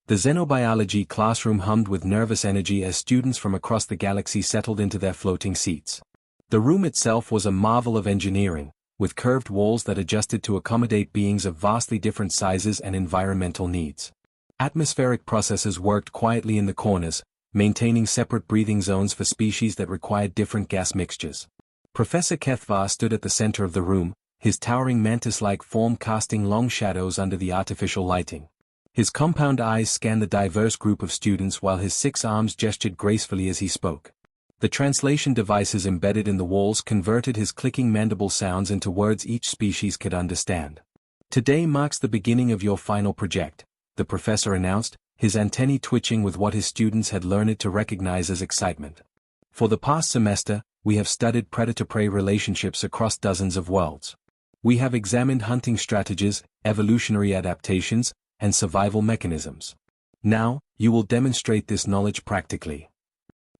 The xenobiology classroom hummed with nervous energy as students from across the galaxy settled into their floating seats. The room itself was a marvel of engineering, with curved walls that adjusted to accommodate beings of vastly different sizes and environmental needs. Atmospheric processes worked quietly in the corners, maintaining separate breathing zones for species that required different gas mixtures. Professor Kethvar stood at the center of the room, his towering mantis-like form casting long shadows under the artificial lighting. His compound eyes scanned the diverse group of students while his 6 arms gestured gracefully as he spoke. The translation devices embedded in the walls converted his clicking mandible sounds into words each species could understand. "Today marks the beginning of your final project," the professor announced, his antennae twitching with what his students had learned to recognize as excitement. "For the past semester, we have studied predator-prey relationships across dozens of worlds. We have examined hunting strategies, evolutionary adaptations, and survival mechanisms. Now, you will demonstrate this knowledge practically."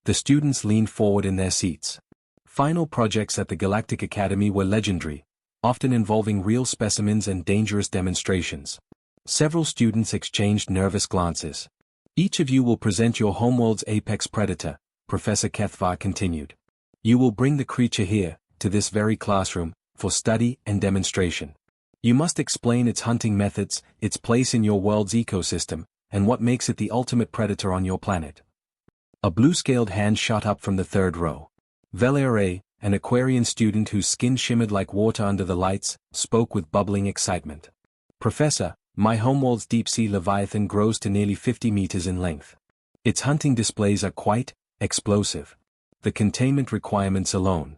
The students leaned forward in their seats. Final projects at the Galactic Academy were legendary, often involving real specimens and dangerous demonstrations. Several students exchanged nervous glances. "Each of you will present your homeworld's apex predator," Professor Kethvar continued. "You will bring the creature here, to this very classroom, for study and demonstration. You must explain its hunting methods, its place in your world's ecosystem, and what makes it the ultimate predator on your planet." A blue-scaled hand shot up from the third row. Valere, an Aquarian student whose skin shimmered like water under the lights, spoke with bubbling excitement. "Professor, my homeworld's deep-sea leviathan grows to nearly 50 meters in length. Its hunting displays are quite explosive. The containment requirements alone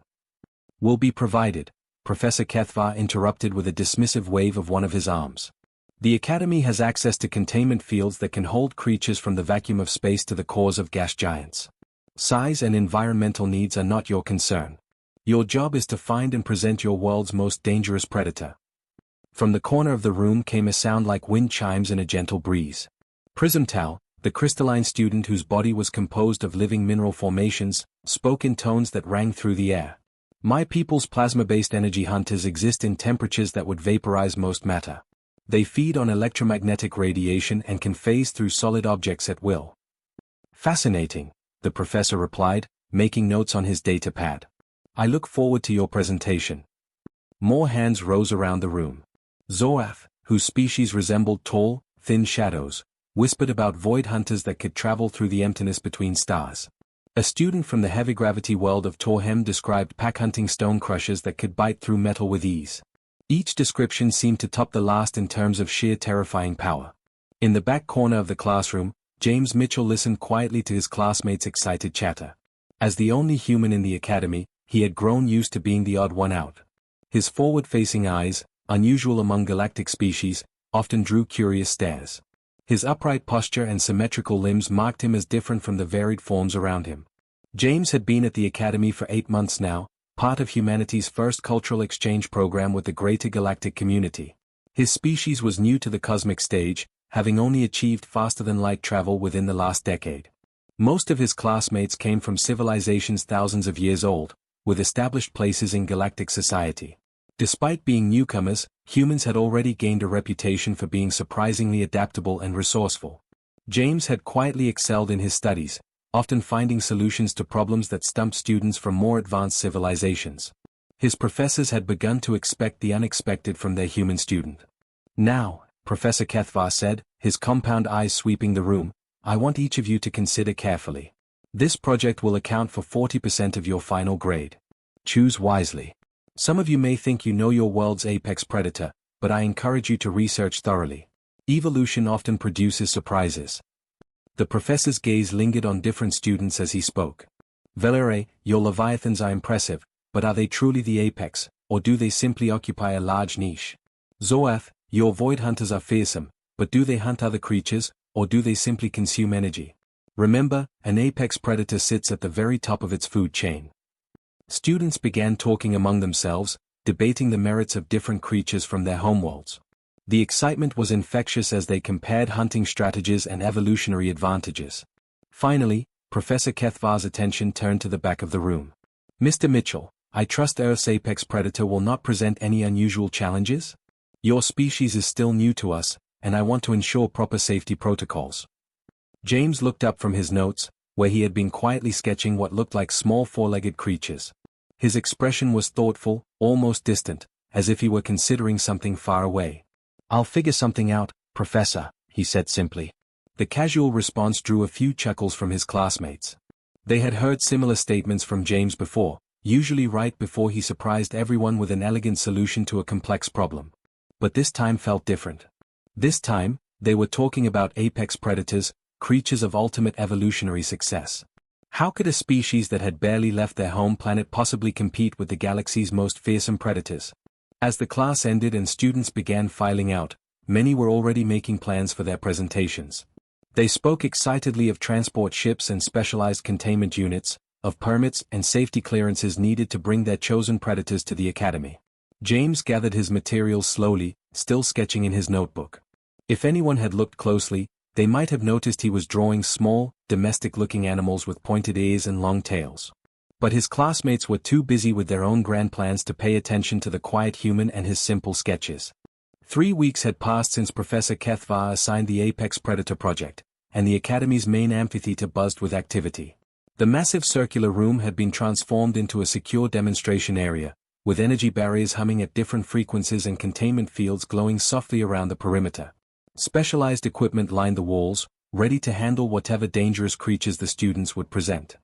will be provided," Professor Kethvar interrupted with a dismissive wave of one of his arms. "The Academy has access to containment fields that can hold creatures from the vacuum of space to the cores of gas giants. Size and environmental needs are not your concern. Your job is to find and present your world's most dangerous predator." From the corner of the room came a sound like wind chimes in a gentle breeze. Prismtal, the crystalline student whose body was composed of living mineral formations, spoke in tones that rang through the air. "My people's plasma-based energy hunters exist in temperatures that would vaporize most matter. They feed on electromagnetic radiation and can phase through solid objects at will." "Fascinating," the professor replied, making notes on his data pad. "I look forward to your presentation." More hands rose around the room. Zoath, whose species resembled tall, thin shadows, whispered about void hunters that could travel through the emptiness between stars. A student from the heavy gravity world of Torhem described pack-hunting stone crushers that could bite through metal with ease. Each description seemed to top the last in terms of sheer terrifying power. In the back corner of the classroom, James Mitchell listened quietly to his classmates' excited chatter. As the only human in the academy, he had grown used to being the odd one out. His forward-facing eyes, unusual among galactic species, often drew curious stares. His upright posture and symmetrical limbs marked him as different from the varied forms around him. James had been at the academy for 8 months now, part of humanity's first cultural exchange program with the greater galactic community. His species was new to the cosmic stage, having only achieved faster-than-light travel within the last decade. Most of his classmates came from civilizations thousands of years old, with established places in galactic society. Despite being newcomers, humans had already gained a reputation for being surprisingly adaptable and resourceful. James had quietly excelled in his studies, often finding solutions to problems that stumped students from more advanced civilizations. His professors had begun to expect the unexpected from their human student. "Now," Professor Kethvar said, his compound eyes sweeping the room, "I want each of you to consider carefully. This project will account for 40% of your final grade. Choose wisely. Some of you may think you know your world's apex predator, but I encourage you to research thoroughly. Evolution often produces surprises." The professor's gaze lingered on different students as he spoke. "Valere, your leviathans are impressive, but are they truly the apex, or do they simply occupy a large niche? Zoath, your void hunters are fearsome, but do they hunt other creatures, or do they simply consume energy? Remember, an apex predator sits at the very top of its food chain." Students began talking among themselves, debating the merits of different creatures from their homeworlds. The excitement was infectious as they compared hunting strategies and evolutionary advantages. Finally, Professor Kethvar's attention turned to the back of the room. "Mr. Mitchell, I trust Earth's apex predator will not present any unusual challenges? Your species is still new to us, and I want to ensure proper safety protocols. James looked up from his notes, where he had been quietly sketching what looked like small four-legged creatures. His expression was thoughtful, almost distant, as if he were considering something far away. "I'll figure something out, Professor," he said simply. The casual response drew a few chuckles from his classmates. They had heard similar statements from James before, usually right before he surprised everyone with an elegant solution to a complex problem. But this time felt different. This time, they were talking about apex predators, creatures of ultimate evolutionary success. How could a species that had barely left their home planet possibly compete with the galaxy's most fearsome predators? As the class ended and students began filing out, many were already making plans for their presentations. They spoke excitedly of transport ships and specialized containment units, of permits and safety clearances needed to bring their chosen predators to the academy. James gathered his materials slowly, still sketching in his notebook. If anyone had looked closely, they might have noticed he was drawing small, domestic-looking animals with pointed ears and long tails. But his classmates were too busy with their own grand plans to pay attention to the quiet human and his simple sketches. 3 weeks had passed since Professor HFY assigned the Apex Predator project, and the Academy's main amphitheater buzzed with activity. The massive circular room had been transformed into a secure demonstration area, with energy barriers humming at different frequencies and containment fields glowing softly around the perimeter. Specialized equipment lined the walls, ready to handle whatever dangerous creatures the students would present.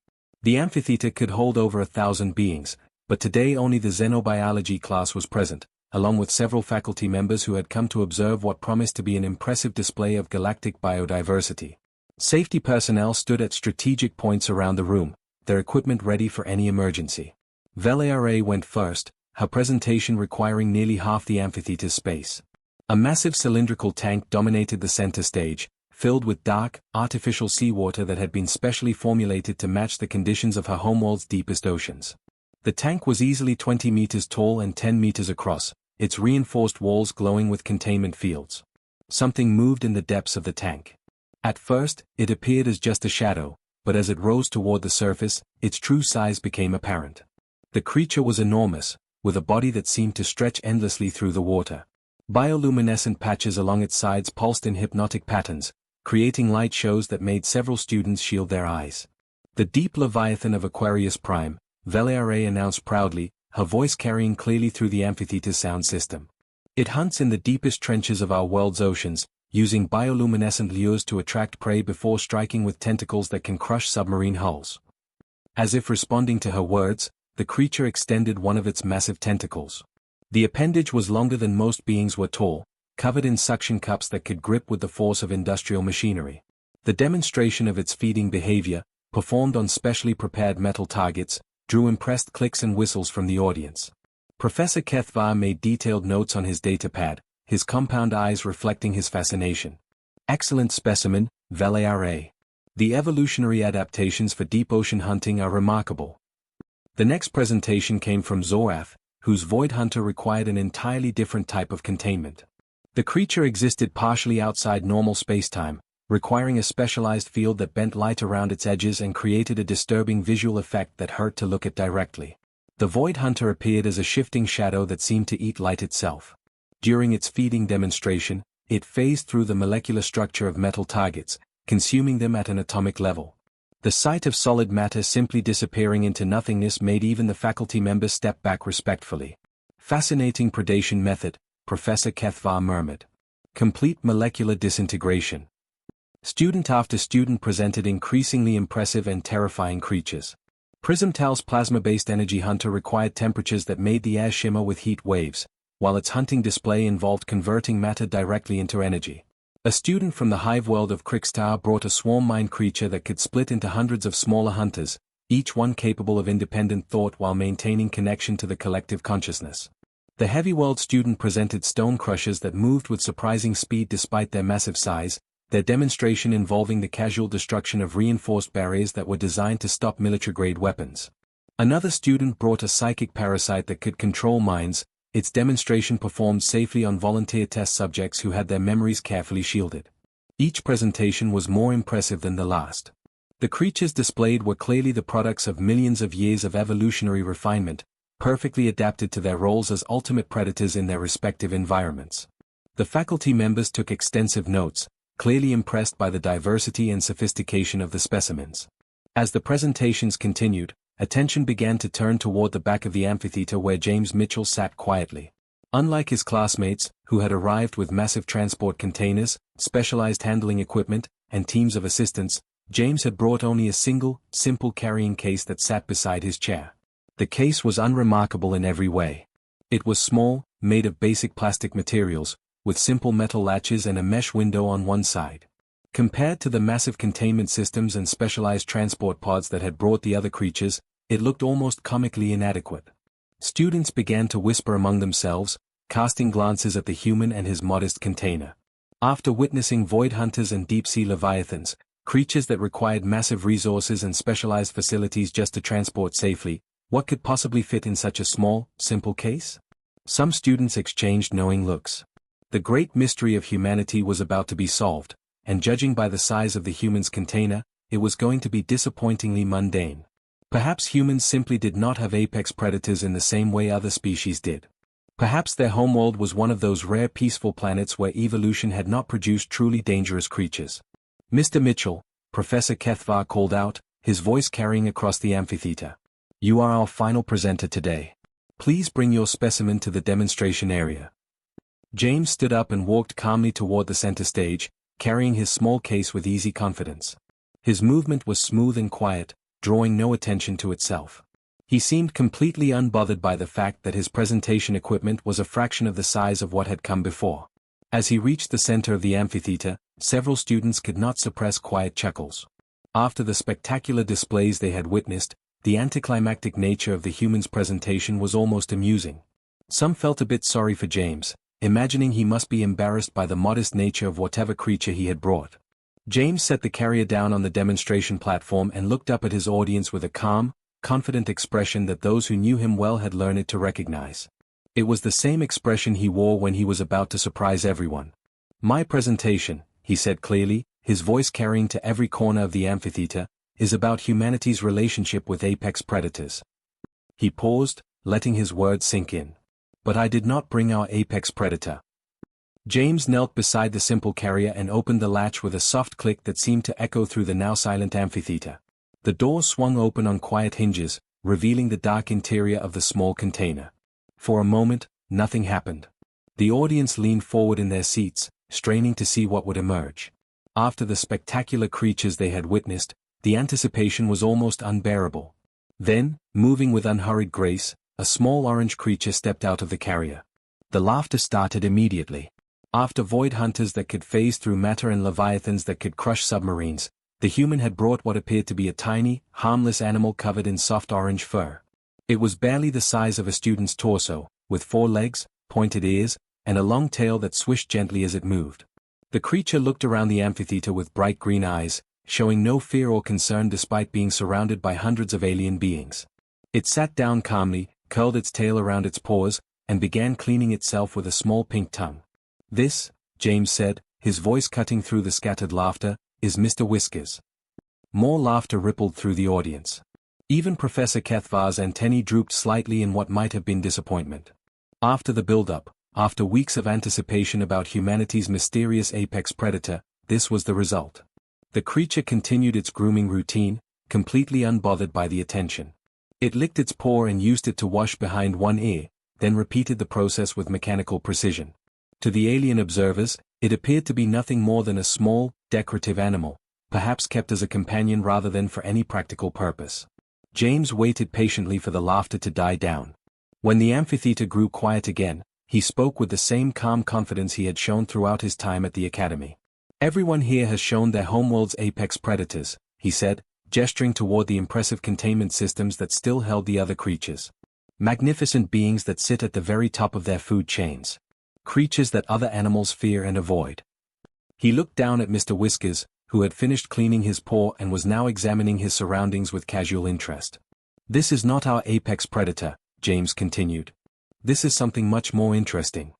The amphitheater could hold over 1,000 beings, but today only the xenobiology class was present, along with several faculty members who had come to observe what promised to be an impressive display of galactic biodiversity. Safety personnel stood at strategic points around the room, their equipment ready for any emergency. Valera went first, her presentation requiring nearly half the amphitheater's space. A massive cylindrical tank dominated the center stage, filled with dark, artificial seawater that had been specially formulated to match the conditions of her homeworld's deepest oceans. The tank was easily 20 meters tall and 10 meters across, its reinforced walls glowing with containment fields. Something moved in the depths of the tank. At first, it appeared as just a shadow, but as it rose toward the surface, its true size became apparent. The creature was enormous, with a body that seemed to stretch endlessly through the water. Bioluminescent patches along its sides pulsed in hypnotic patterns, creating light shows that made several students shield their eyes. "The deep leviathan of Aquarius Prime," Valera announced proudly, her voice carrying clearly through the amphitheater's sound system. "It hunts in the deepest trenches of our world's oceans, using bioluminescent lures to attract prey before striking with tentacles that can crush submarine hulls." As if responding to her words, the creature extended one of its massive tentacles. The appendage was longer than most beings were tall, covered in suction cups that could grip with the force of industrial machinery. The demonstration of its feeding behavior, performed on specially prepared metal targets, drew impressed clicks and whistles from the audience. Professor HFY made detailed notes on his datapad, his compound eyes reflecting his fascination. "Excellent specimen, Valera. The evolutionary adaptations for deep ocean hunting are remarkable." The next presentation came from Zorath, whose Void Hunter required an entirely different type of containment. The creature existed partially outside normal spacetime, requiring a specialized field that bent light around its edges and created a disturbing visual effect that hurt to look at directly. The Void Hunter appeared as a shifting shadow that seemed to eat light itself. During its feeding demonstration, it phased through the molecular structure of metal targets, consuming them at an atomic level. The sight of solid matter simply disappearing into nothingness made even the faculty members step back respectfully. "Fascinating predation method," Professor HFY murmured. "Complete molecular disintegration." Student after student presented increasingly impressive and terrifying creatures. Prismtal's plasma-based energy hunter required temperatures that made the air shimmer with heat waves, while its hunting display involved converting matter directly into energy. A student from the hive world of Krikstar brought a swarm mind creature that could split into hundreds of smaller hunters, each one capable of independent thought while maintaining connection to the collective consciousness. The heavy world student presented stone crushers that moved with surprising speed despite their massive size, their demonstration involving the casual destruction of reinforced barriers that were designed to stop military-grade weapons. Another student brought a psychic parasite that could control minds, its demonstration performed safely on volunteer test subjects who had their memories carefully shielded. Each presentation was more impressive than the last. The creatures displayed were clearly the products of millions of years of evolutionary refinement, perfectly adapted to their roles as ultimate predators in their respective environments. The faculty members took extensive notes, clearly impressed by the diversity and sophistication of the specimens. As the presentations continued, attention began to turn toward the back of the amphitheater where James Mitchell sat quietly. Unlike his classmates, who had arrived with massive transport containers, specialized handling equipment, and teams of assistants, James had brought only a single, simple carrying case that sat beside his chair. The case was unremarkable in every way. It was small, made of basic plastic materials, with simple metal latches and a mesh window on one side. Compared to the massive containment systems and specialized transport pods that had brought the other creatures, it looked almost comically inadequate. Students began to whisper among themselves, casting glances at the human and his modest container. After witnessing void hunters and deep-sea leviathans, creatures that required massive resources and specialized facilities just to transport safely, what could possibly fit in such a small, simple case? Some students exchanged knowing looks. The great mystery of humanity was about to be solved, and judging by the size of the human's container, it was going to be disappointingly mundane. Perhaps humans simply did not have apex predators in the same way other species did. Perhaps their homeworld was one of those rare peaceful planets where evolution had not produced truly dangerous creatures. Mr. Mitchell, Professor Kethvar called out, his voice carrying across the amphitheater. You are our final presenter today. Please bring your specimen to the demonstration area. James stood up and walked calmly toward the center stage, carrying his small case with easy confidence. His movement was smooth and quiet, drawing no attention to itself. He seemed completely unbothered by the fact that his presentation equipment was a fraction of the size of what had come before. As he reached the center of the amphitheater, several students could not suppress quiet chuckles. After the spectacular displays they had witnessed, the anticlimactic nature of the human's presentation was almost amusing. Some felt a bit sorry for James, imagining he must be embarrassed by the modest nature of whatever creature he had brought. James set the carrier down on the demonstration platform and looked up at his audience with a calm, confident expression that those who knew him well had learned to recognize. It was the same expression he wore when he was about to surprise everyone. My presentation, he said clearly, his voice carrying to every corner of the amphitheater, is about humanity's relationship with apex predators. He paused, letting his words sink in. But I did not bring our apex predator. James knelt beside the simple carrier and opened the latch with a soft click that seemed to echo through the now silent amphitheater. The door swung open on quiet hinges, revealing the dark interior of the small container. For a moment, nothing happened. The audience leaned forward in their seats, straining to see what would emerge. After the spectacular creatures they had witnessed, the anticipation was almost unbearable. Then, moving with unhurried grace, a small orange creature stepped out of the carrier. The laughter started immediately. After void hunters that could phase through matter and leviathans that could crush submarines, the human had brought what appeared to be a tiny, harmless animal covered in soft orange fur. It was barely the size of a student's torso, with 4 legs, pointed ears, and a long tail that swished gently as it moved. The creature looked around the amphitheater with bright green eyes, showing no fear or concern despite being surrounded by hundreds of alien beings. It sat down calmly, curled its tail around its paws, and began cleaning itself with a small pink tongue. This, James said, his voice cutting through the scattered laughter, is Mr. Whiskers. More laughter rippled through the audience. Even Professor Kethvar's antennae drooped slightly in what might have been disappointment. After the build-up, after weeks of anticipation about humanity's mysterious apex predator, this was the result. The creature continued its grooming routine, completely unbothered by the attention. It licked its paw and used it to wash behind one ear, then repeated the process with mechanical precision. To the alien observers, it appeared to be nothing more than a small, decorative animal, perhaps kept as a companion rather than for any practical purpose. James waited patiently for the laughter to die down. When the amphitheater grew quiet again, he spoke with the same calm confidence he had shown throughout his time at the academy. Everyone here has shown their homeworld's apex predators, he said, gesturing toward the impressive containment systems that still held the other creatures. Magnificent beings that sit at the very top of their food chains. Creatures that other animals fear and avoid. He looked down at Mr. Whiskers, who had finished cleaning his paw and was now examining his surroundings with casual interest. This is not our apex predator, James continued. This is something much more interesting.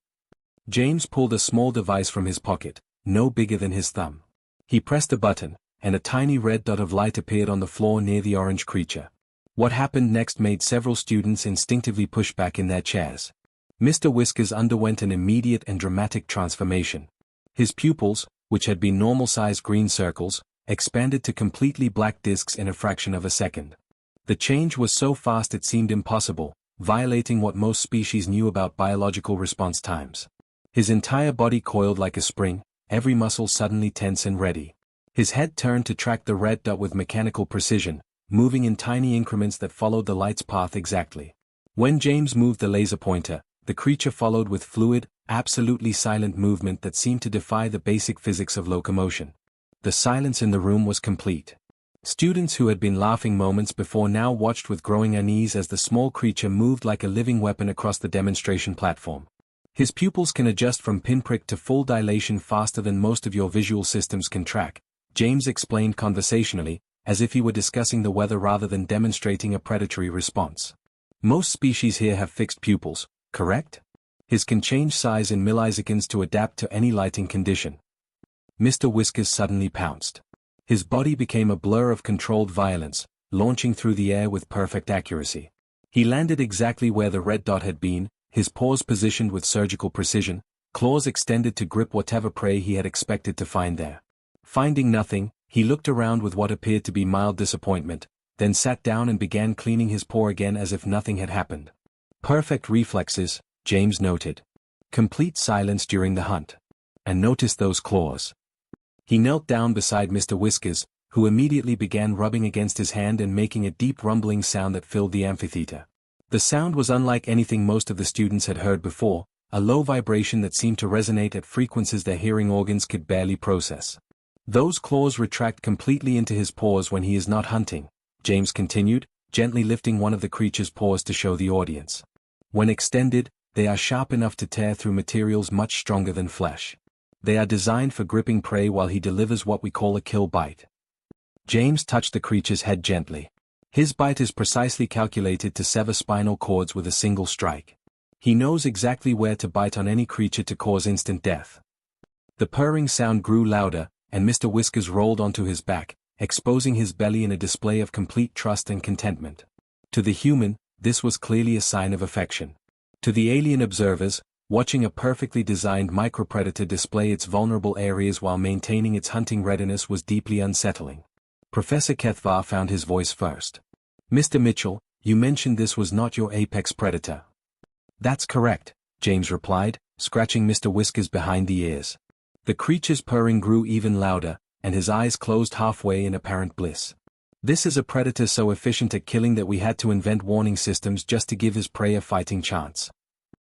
James pulled a small device from his pocket, no bigger than his thumb. He pressed a button, and a tiny red dot of light appeared on the floor near the orange creature. What happened next made several students instinctively push back in their chairs. Mr. Whiskers underwent an immediate and dramatic transformation. His pupils, which had been normal-sized green circles, expanded to completely black discs in a fraction of a second. The change was so fast it seemed impossible, violating what most species knew about biological response times. His entire body coiled like a spring, every muscle suddenly tense and ready. His head turned to track the red dot with mechanical precision, moving in tiny increments that followed the light's path exactly. When James moved the laser pointer, the creature followed with fluid, absolutely silent movement that seemed to defy the basic physics of locomotion. The silence in the room was complete. Students who had been laughing moments before now watched with growing unease as the small creature moved like a living weapon across the demonstration platform. His pupils can adjust from pinprick to full dilation faster than most of your visual systems can track, James explained conversationally, as if he were discussing the weather rather than demonstrating a predatory response. Most species here have fixed pupils, correct? His can change size in milliseconds to adapt to any lighting condition. Mr. Whiskers suddenly pounced. His body became a blur of controlled violence, launching through the air with perfect accuracy. He landed exactly where the red dot had been, his paws positioned with surgical precision, claws extended to grip whatever prey he had expected to find there. Finding nothing, he looked around with what appeared to be mild disappointment, then sat down and began cleaning his paw again as if nothing had happened. Perfect reflexes, James noted. Complete silence during the hunt. And notice those claws. He knelt down beside Mr. Whiskers, who immediately began rubbing against his hand and making a deep rumbling sound that filled the amphitheater. The sound was unlike anything most of the students had heard before, a low vibration that seemed to resonate at frequencies their hearing organs could barely process. Those claws retract completely into his paws when he is not hunting, James continued, gently lifting one of the creature's paws to show the audience. When extended, they are sharp enough to tear through materials much stronger than flesh. They are designed for gripping prey while he delivers what we call a kill bite. James touched the creature's head gently. His bite is precisely calculated to sever spinal cords with a single strike. He knows exactly where to bite on any creature to cause instant death. The purring sound grew louder, and Mr. Whiskers rolled onto his back, exposing his belly in a display of complete trust and contentment. To the human, this was clearly a sign of affection. To the alien observers, watching a perfectly designed micropredator display its vulnerable areas while maintaining its hunting readiness was deeply unsettling. Professor Kethvar found his voice first. Mr. Mitchell, you mentioned this was not your apex predator. That's correct, James replied, scratching Mr. Whiskers behind the ears. The creature's purring grew even louder, and his eyes closed halfway in apparent bliss. This is a predator so efficient at killing that we had to invent warning systems just to give his prey a fighting chance.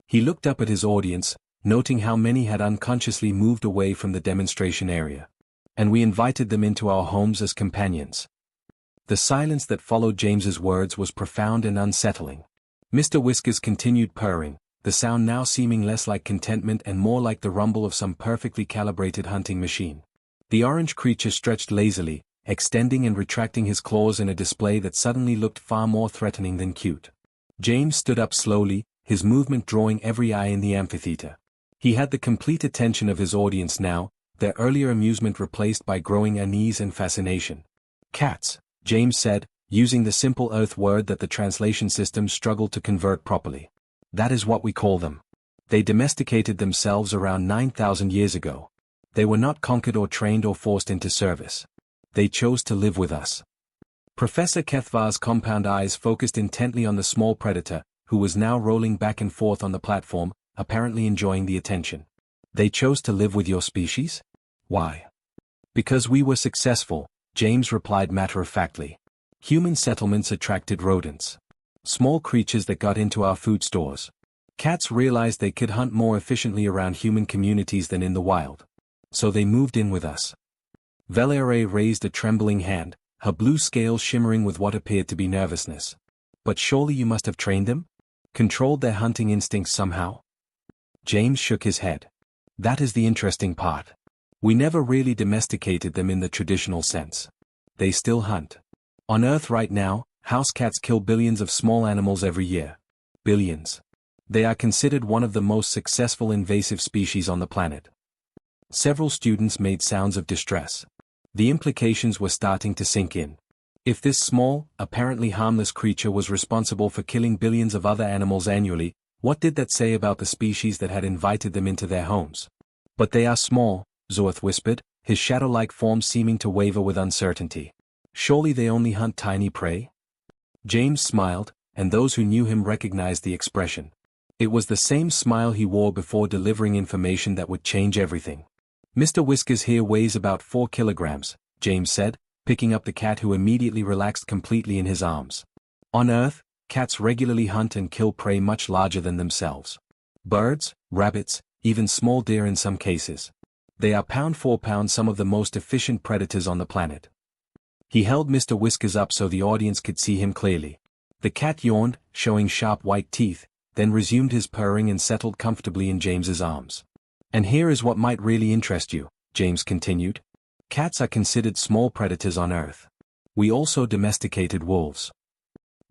He looked up at his audience, noting how many had unconsciously moved away from the demonstration area. And we invited them into our homes as companions. The silence that followed James's words was profound and unsettling. Mr. Whiskers continued purring, the sound now seeming less like contentment and more like the rumble of some perfectly calibrated hunting machine. The orange creature stretched lazily, extending and retracting his claws in a display that suddenly looked far more threatening than cute. James stood up slowly, his movement drawing every eye in the amphitheater. He had the complete attention of his audience now, their earlier amusement replaced by growing unease and fascination. Cats, James said, using the simple Earth word that the translation systems struggled to convert properly. That is what we call them. They domesticated themselves around 9,000 years ago. They were not conquered or trained or forced into service. They chose to live with us. Professor Kethvar's compound eyes focused intently on the small predator, who was now rolling back and forth on the platform, apparently enjoying the attention. They chose to live with your species? Why? Because we were successful, James replied matter-of-factly. Human settlements attracted rodents. Small creatures that got into our food stores. Cats realized they could hunt more efficiently around human communities than in the wild. So they moved in with us. Valere raised a trembling hand, her blue scales shimmering with what appeared to be nervousness. But surely you must have trained them? Controlled their hunting instincts somehow? James shook his head. That is the interesting part. We never really domesticated them in the traditional sense. They still hunt. On Earth right now, house cats kill billions of small animals every year. Billions. They are considered one of the most successful invasive species on the planet. Several students made sounds of distress. The implications were starting to sink in. If this small, apparently harmless creature was responsible for killing billions of other animals annually, what did that say about the species that had invited them into their homes? But they are small, Zorth whispered, his shadow-like form seeming to waver with uncertainty. Surely they only hunt tiny prey? James smiled, and those who knew him recognized the expression. It was the same smile he wore before delivering information that would change everything. Mr. Whiskers here weighs about 4 kilograms, James said, picking up the cat who immediately relaxed completely in his arms. On Earth, cats regularly hunt and kill prey much larger than themselves. Birds, rabbits, even small deer in some cases. They are pound for pound some of the most efficient predators on the planet. He held Mr. Whiskers up so the audience could see him clearly. The cat yawned, showing sharp white teeth, then resumed his purring and settled comfortably in James's arms. And here is what might really interest you, James continued. Cats are considered small predators on Earth. We also domesticated wolves.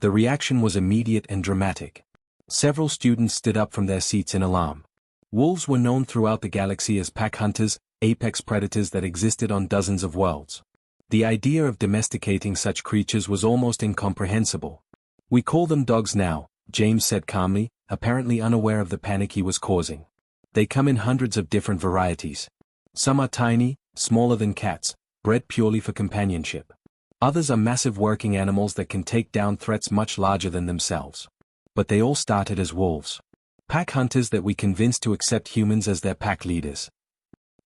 The reaction was immediate and dramatic. Several students stood up from their seats in alarm. Wolves were known throughout the galaxy as pack hunters, apex predators that existed on dozens of worlds. The idea of domesticating such creatures was almost incomprehensible. We call them dogs now, James said calmly, apparently unaware of the panic he was causing. They come in hundreds of different varieties. Some are tiny, smaller than cats, bred purely for companionship. Others are massive working animals that can take down threats much larger than themselves. But they all started as wolves. Pack hunters that we convinced to accept humans as their pack leaders.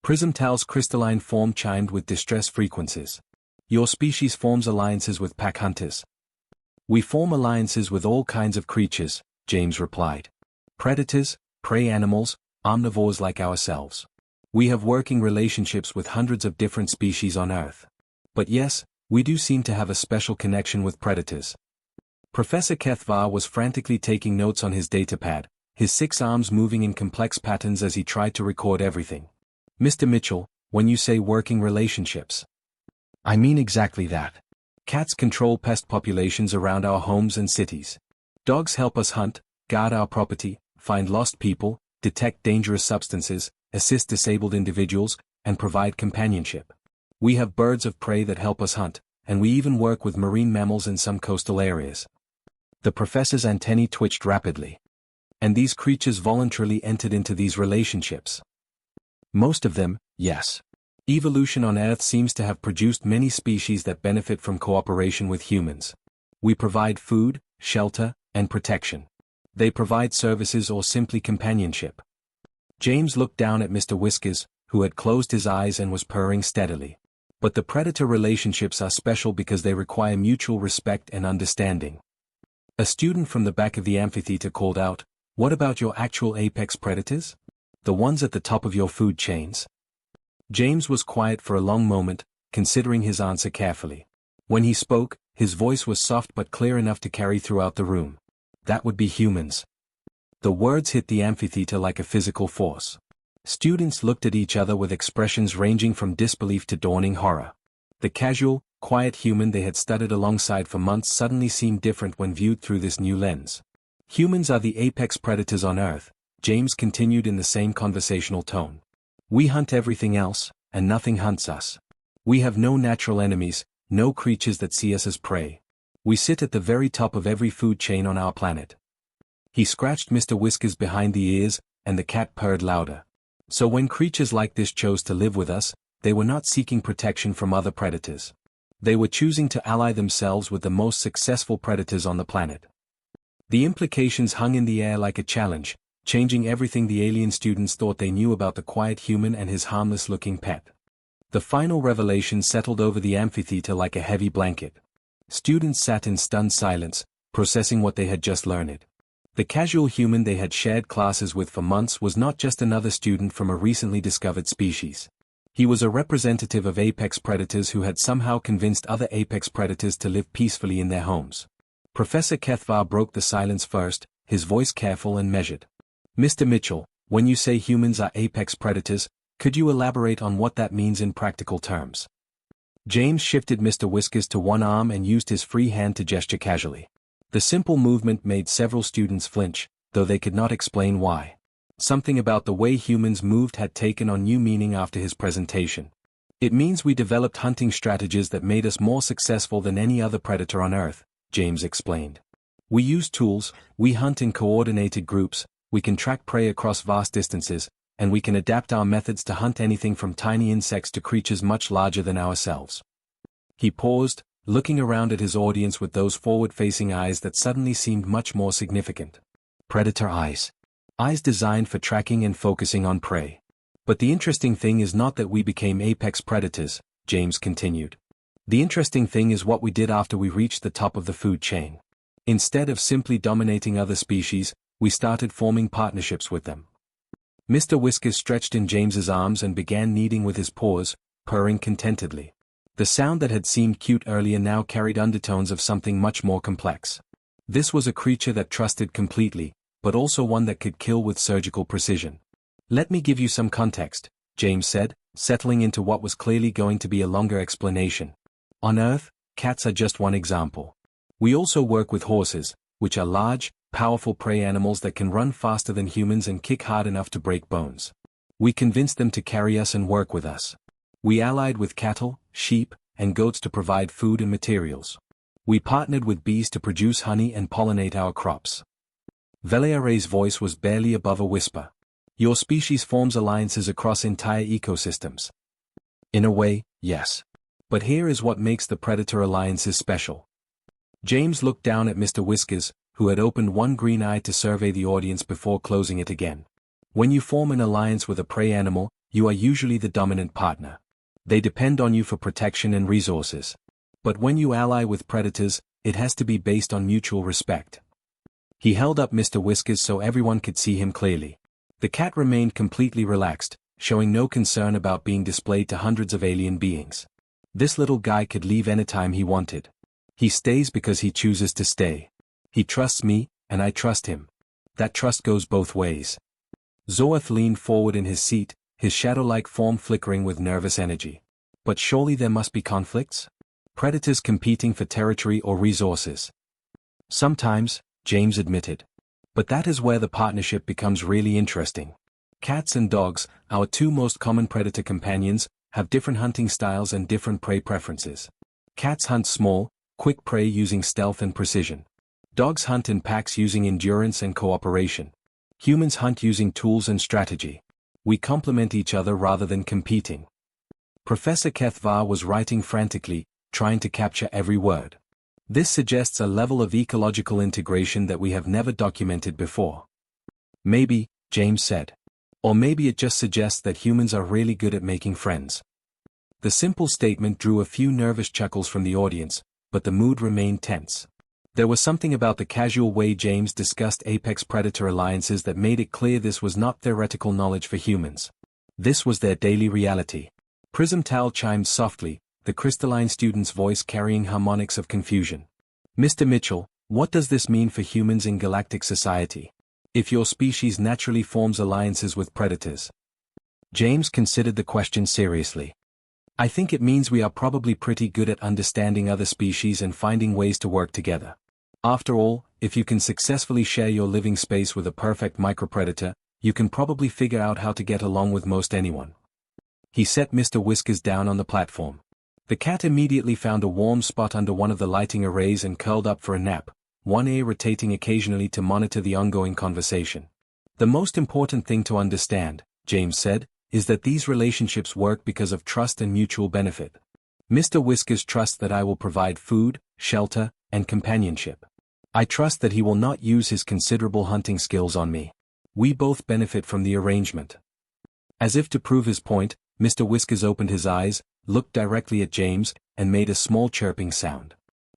Prismtal's crystalline form chimed with distress frequencies. Your species forms alliances with pack hunters. We form alliances with all kinds of creatures, James replied. Predators, prey animals, omnivores like ourselves. We have working relationships with hundreds of different species on Earth. But yes, we do seem to have a special connection with predators. Professor Kethvar was frantically taking notes on his datapad, his 6 arms moving in complex patterns as he tried to record everything. Mr. Mitchell, when you say working relationships, I mean exactly that. Cats control pest populations around our homes and cities. Dogs help us hunt, guard our property, find lost people, detect dangerous substances, assist disabled individuals, and provide companionship. We have birds of prey that help us hunt, and we even work with marine mammals in some coastal areas. The professor's antennae twitched rapidly. And these creatures voluntarily entered into these relationships. Most of them, yes. Evolution on Earth seems to have produced many species that benefit from cooperation with humans. We provide food, shelter, and protection. They provide services or simply companionship. James looked down at Mr. Whiskers, who had closed his eyes and was purring steadily. But the predator relationships are special because they require mutual respect and understanding. A student from the back of the amphitheater called out, "What about your actual apex predators? The ones at the top of your food chains?" James was quiet for a long moment, considering his answer carefully. When he spoke, his voice was soft but clear enough to carry throughout the room. That would be humans. The words hit the amphitheater like a physical force. Students looked at each other with expressions ranging from disbelief to dawning horror. The casual, quiet human they had studied alongside for months suddenly seemed different when viewed through this new lens. Humans are the apex predators on Earth, James continued in the same conversational tone. We hunt everything else, and nothing hunts us. We have no natural enemies, no creatures that see us as prey. We sit at the very top of every food chain on our planet. He scratched Mr. Whiskers behind the ears, and the cat purred louder. So when creatures like this chose to live with us, they were not seeking protection from other predators. They were choosing to ally themselves with the most successful predators on the planet. The implications hung in the air like a challenge, changing everything the alien students thought they knew about the quiet human and his harmless-looking pet. The final revelation settled over the amphitheater like a heavy blanket. Students sat in stunned silence, processing what they had just learned. The casual human they had shared classes with for months was not just another student from a recently discovered species. He was a representative of apex predators who had somehow convinced other apex predators to live peacefully in their homes. Professor Kethvar broke the silence first, his voice careful and measured. Mr. Mitchell, when you say humans are apex predators, could you elaborate on what that means in practical terms? James shifted Mr. Whiskers to one arm and used his free hand to gesture casually. The simple movement made several students flinch, though they could not explain why. Something about the way humans moved had taken on new meaning after his presentation. It means we developed hunting strategies that made us more successful than any other predator on Earth, James explained. We use tools, we hunt in coordinated groups, we can track prey across vast distances, and we can adapt our methods to hunt anything from tiny insects to creatures much larger than ourselves. He paused, looking around at his audience with those forward-facing eyes that suddenly seemed much more significant. Predator eyes. Eyes designed for tracking and focusing on prey. But the interesting thing is not that we became apex predators, James continued. The interesting thing is what we did after we reached the top of the food chain. Instead of simply dominating other species, we started forming partnerships with them. Mr. Whiskers stretched in James's arms and began kneading with his paws, purring contentedly. The sound that had seemed cute earlier now carried undertones of something much more complex. This was a creature that trusted completely, but also one that could kill with surgical precision. Let me give you some context, James said, settling into what was clearly going to be a longer explanation. On Earth, cats are just one example. We also work with horses, which are large, powerful prey animals that can run faster than humans and kick hard enough to break bones. We convinced them to carry us and work with us. We allied with cattle, sheep, and goats to provide food and materials. We partnered with bees to produce honey and pollinate our crops. Valeria's voice was barely above a whisper. Your species forms alliances across entire ecosystems. In a way, yes. But here is what makes the predator alliances special. James looked down at Mr. Whiskers, who had opened one green eye to survey the audience before closing it again. When you form an alliance with a prey animal, you are usually the dominant partner. They depend on you for protection and resources. But when you ally with predators, it has to be based on mutual respect. He held up Mr. Whiskers so everyone could see him clearly. The cat remained completely relaxed, showing no concern about being displayed to hundreds of alien beings. This little guy could leave anytime he wanted. He stays because he chooses to stay. He trusts me, and I trust him. That trust goes both ways. Zoeth leaned forward in his seat, his shadow-like form flickering with nervous energy. But surely there must be conflicts? Predators competing for territory or resources. Sometimes, James admitted. But that is where the partnership becomes really interesting. Cats and dogs, our two most common predator companions, have different hunting styles and different prey preferences. Cats hunt small, quick prey using stealth and precision. Dogs hunt in packs using endurance and cooperation. Humans hunt using tools and strategy. We complement each other rather than competing. Professor Kethvar was writing frantically, trying to capture every word. This suggests a level of ecological integration that we have never documented before. Maybe, James said. Or maybe it just suggests that humans are really good at making friends. The simple statement drew a few nervous chuckles from the audience, but the mood remained tense. There was something about the casual way James discussed apex predator alliances that made it clear this was not theoretical knowledge for humans. This was their daily reality. Prism Tal chimed softly, the crystalline student's voice carrying harmonics of confusion. Mr. Mitchell, what does this mean for humans in galactic society? If your species naturally forms alliances with predators? James considered the question seriously. I think it means we are probably pretty good at understanding other species and finding ways to work together. After all, if you can successfully share your living space with a perfect micropredator, you can probably figure out how to get along with most anyone. He set Mr. Whiskers down on the platform. The cat immediately found a warm spot under one of the lighting arrays and curled up for a nap, one ear rotating occasionally to monitor the ongoing conversation. The most important thing to understand, James said, is that these relationships work because of trust and mutual benefit. Mr. Whiskers trusts that I will provide food, shelter, and companionship. I trust that he will not use his considerable hunting skills on me. We both benefit from the arrangement. As if to prove his point, Mr. Whiskers opened his eyes, looked directly at James, and made a small chirping sound.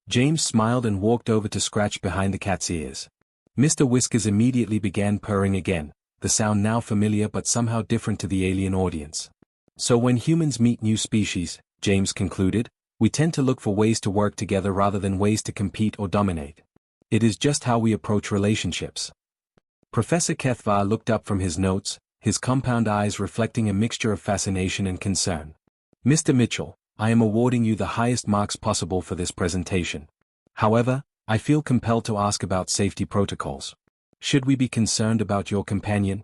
James smiled and walked over to scratch behind the cat's ears. Mr. Whiskers immediately began purring again, the sound now familiar but somehow different to the alien audience. So when humans meet new species, James concluded, we tend to look for ways to work together rather than ways to compete or dominate. It is just how we approach relationships. Professor Kethvar looked up from his notes, his compound eyes reflecting a mixture of fascination and concern. Mr. Mitchell, I am awarding you the highest marks possible for this presentation. However, I feel compelled to ask about safety protocols. Should we be concerned about your companion?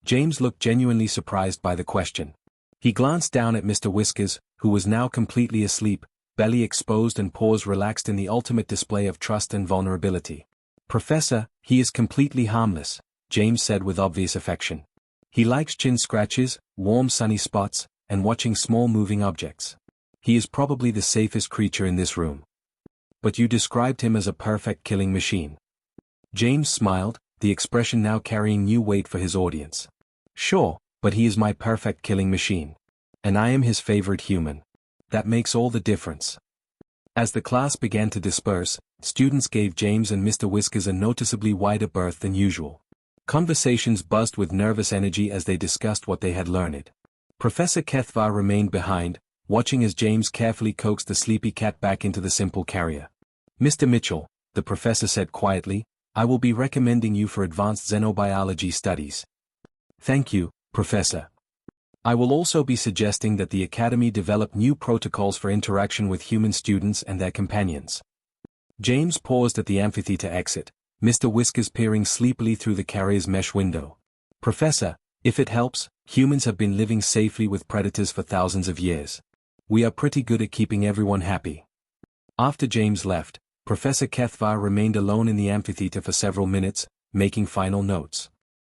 James looked genuinely surprised by the question. He glanced down at Mr. Whiskers, who was now completely asleep, belly exposed and paws relaxed in the ultimate display of trust and vulnerability. Professor, he is completely harmless, James said with obvious affection. He likes chin scratches, warm sunny spots, and watching small moving objects. He is probably the safest creature in this room. But you described him as a perfect killing machine. James smiled, the expression now carrying new weight for his audience. Sure, but he is my perfect killing machine. And I am his favorite human. That makes all the difference. As the class began to disperse, students gave James and Mr. Whiskers a noticeably wider berth than usual. Conversations buzzed with nervous energy as they discussed what they had learned. Professor Kethvar remained behind, watching as James carefully coaxed the sleepy cat back into the simple carrier. Mr. Mitchell, the professor said quietly, I will be recommending you for advanced xenobiology studies. Thank you, Professor. I will also be suggesting that the Academy develop new protocols for interaction with human students and their companions. James paused at the amphitheater exit, Mr. Whiskers peering sleepily through the carrier's mesh window. Professor, if it helps, humans have been living safely with predators for thousands of years. We are pretty good at keeping everyone happy. After James left, Professor Kethvar remained alone in the amphitheater for several minutes, making final notes.